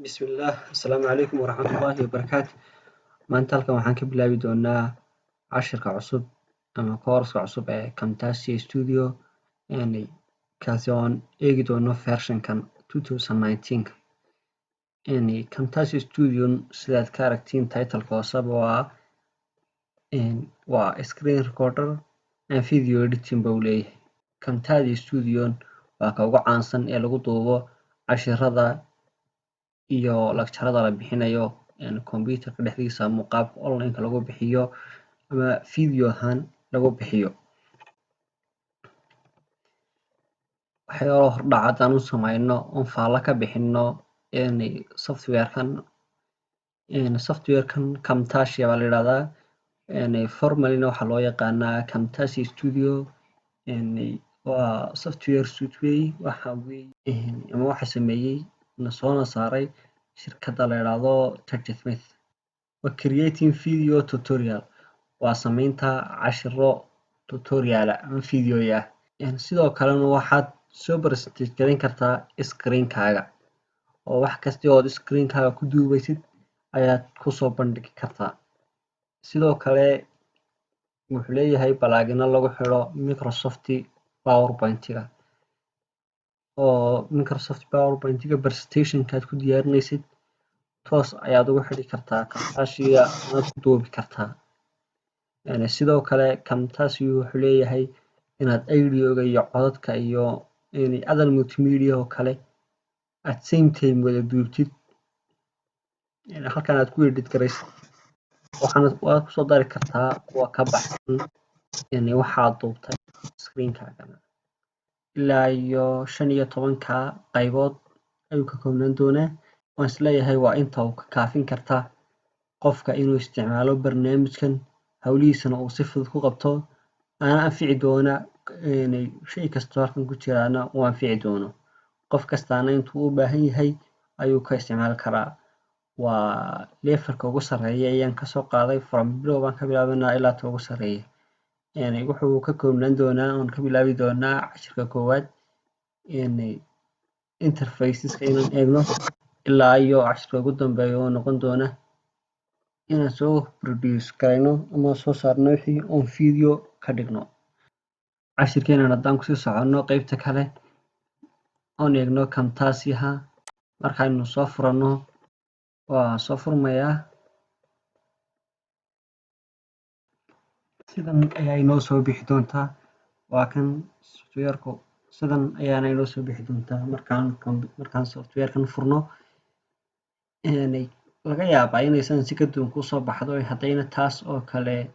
Bismillah, Assalaamu calaykum waraxmatullaahi wabarakaatu. Maanta halkan waxaan ka bilaabi doonaa cashirka cusub ama kooraska cusub ee Camtasia Studio kaasi oo aan eegi doono version-kan 2019. Camtasia Studio sidaad ka aragtiin title-ka hooseba waa screen recorder and video editing buu leeyahay. Camtasia Studio waa ka ugu caansan ee lagu duubo cashirada iyo lecture-rada la bixinayo computer-ka dhexdiisa ama qaabka online-ka lagu bixiyo ama video ahaan lagu bixiyo. Waxyaalo hordhac haddaan u sameyno oon faalla ka bixino software-kan Camtasia baa la yidhahdaa. Formerly-na waxaa loo yaqaanaa Camtasia Studio. Waa software suite weeye ama waxa sameeyey soona saaray shirkadda la yidhaahdo Smith. Waa creating video tutorial, waa sameynta cashiro tutorial ama video ah. Sidoo kalena waxaad soo present gareyn kartaa screen-kaaga oo wax kasta oo screen-kaaga ku duubaysid ayaad ku soo bandhigi kartaa. Sidoo kale wuxuu leeyahay plugin-no lagu xiro Microsoft PowerPoint-ga oo Microsoft PowerPoint-ga presentation-ka aad ku diyaarinaysid toos ayaad ugu xiri kartaa Camtasia waad ku duubi kartaa. Sidoo kale Camtasia wuxuu leeyahay inaad audio-ga iyo codadka iyo other multimedia oo kale at same time wada duubtid halkan aad ku edit garaysid. Waad ku soo dari kartaa kuwa ka baxsan waxaad duubtay screen-kaagana. Ilaa iyo 15 qaybood ayuu ka koobnaan doonaa. Waan isleeyahay waa inta uu ka kaafin kartaa qofka inuu isticmaalo barnaamijkan hawlihiisana uu si fudud ku qabto ana anfici doona shay kastoo halkan ku jiraana uu anfici doono. Qof kastaana intuu u baahan yahay ayuu ka isticmaali karaa. Waa level-ka ugu sarreeya ayaan ka soo qaaday from bilow baan ka bilaabanaa ilaa ta ugu sarreeya. Wuxuu ka koobnaan doonaa oon ka bilaabi doonaa cashirka koowaad interfaces-ka inaan eegno ilaa iyo cashirka ugu dambeeya oo noqon doona inaan soo produce garayno ama soo saarno wixii oon video ka dhigno. Cashirkeenan haddaan kusii soconno qaybta kale oon eegno Camtasia markaynu soo furanno waa soo furmayaa. Sidan ayaa inoo soo bixi doontaa. Waa kan software-ku sidan ayaana inoo soo bixi doontaa markaan software-kan furno. Laga yaabaa inaysan si ka duwan ku soo baxdo haddayna taas oo kale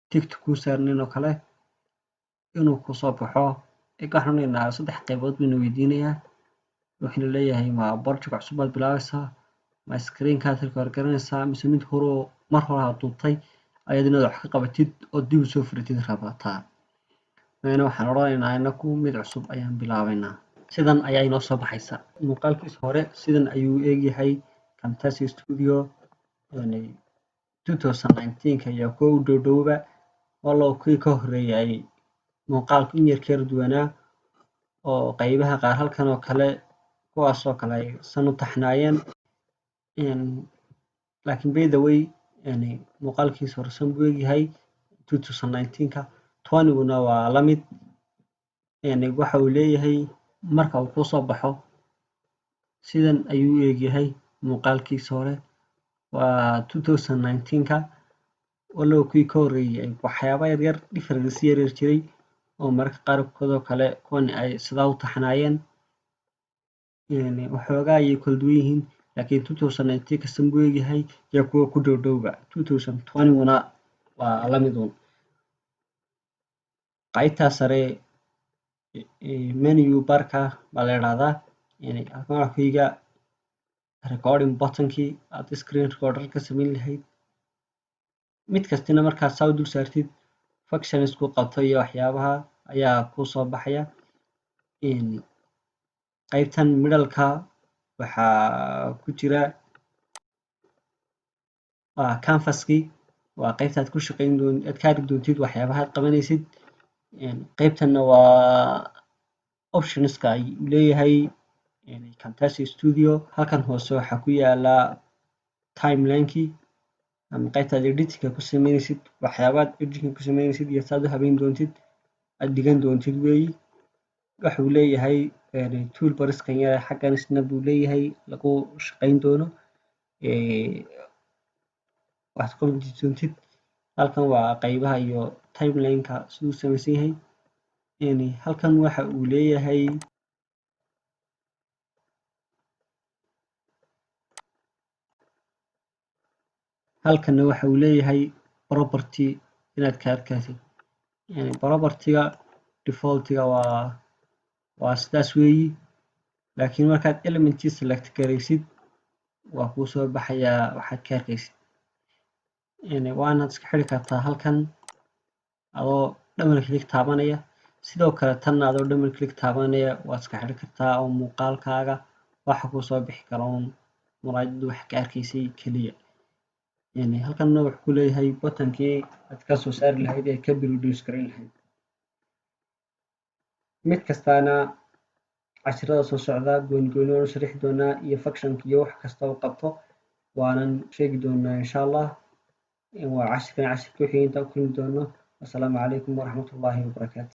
tigta kuu saarnayn oo kale inuu ku soo baxo. Waxaan leenahay 3 qaybood buu weydiinayaa. Wuxuu leeyahay ma project cusub baad bilaabaysaa, ma screen-kaad record garanaysaa mise mid hore oo mar hore aad duubtay ayaad inaad wax ka qabatid oo dib u soo furatid rabataa. Waxaan odhanaynaa inaku mid cusub ayaan bilaabaynaa. Sidan ayaa inoo soo baxaysa. Muuqaalkiisa hore sidan ayuu eegyahay Camtasia Studio 2019 iyo kuwa u dhowdhowba wallow kuwii ka horreeyay muuqaalku in yar ka yara duwanaa oo qaybaha qaar halkan oo kale kuwaasoo kale ay san u taxnaayeen. Laakiin by the way muuqaalkiisa hore san buu eegyahay 2019-ka 20-guna waa la mid. Waxa uu leeyahay marka uu ku soo baxo sidan ayuu eegyahay muuqaalkiisa hore waa 2019-ka wallow kuwii ka horreeyay waxyaabo yaryar difference yar jiray oo mararka qaarkood oo kale kuwan ay sidaa u taxnaayeen. Waxoogaa ayay kala duwan yihiin laakiin 2019-ka san buu eegyahay iyo kuwa ku dhowdhowba 2020-guna waa la mid uun. Qaybtaa sare menu bar-ka baa la yidhaahdaa. Halkan waxaa ku xiga recording button-kii aad screen recorder ka samayn lahayd. Mid kastina markaad saa u dul saartid functions-ku qabto iyo waxyaabaha ayaa ku soo baxaya. Qaybtan middle-ka waxaa ku jira canvas-kii waa qaybta aad ku shaqayn aad ka arki doontid waxyaabaha aad qabanaysid. Qaybtanna waa options-ka ayuu leeyahay Camtasia Studio. Halkan hoose waxaa ku yaala timelinekii ama qaybtaad editingka ku sameynaysid, waxyaabaad editingka ku sameynaysid iyo saad u habeyn doontid aad dhigan doontid weeyi. Wuxuu leeyahay toolbarskan yar xaggan isna buu leeyahay lagu shaqeyn doono waxaad ku dhigi doontid. Halkan waa qaybaha iyo timelineka siduu u samaysan yahay. Halkan waxa uu leeyahay halkana waxa uu leeyahay property inaad ka arkaysid. Propertyga defaultiga waa sidaas weeyi, laakiin markaad elementkii select garaysid waa kuu soo baxayaa waxaad ka arkaysid. Waanaad iska xiri kartaa halkan adoo double click taabanaya, sidoo kale tan adoo double click taabanaya waad iska xiri kartaa oo muuqaalkaaga waxa kuu soo bixi kara muraayadda wax ka arkaysay keliya. Halkanna wuxuu ku leeyahay butankii aad ka soo saari lahayd ee ka produce gareyn lahayd. Mid kastaana casharada soo socda gooni waan u sharixi doonaa iyo functionka iyo wax kasta uu qabto waanan sheegi doonaa insha Allah. Waa cashirkan cashirka wixii intaan ku kulmi doono. Assalaamu calaykum waraxmatullaahi wabarakaatuh.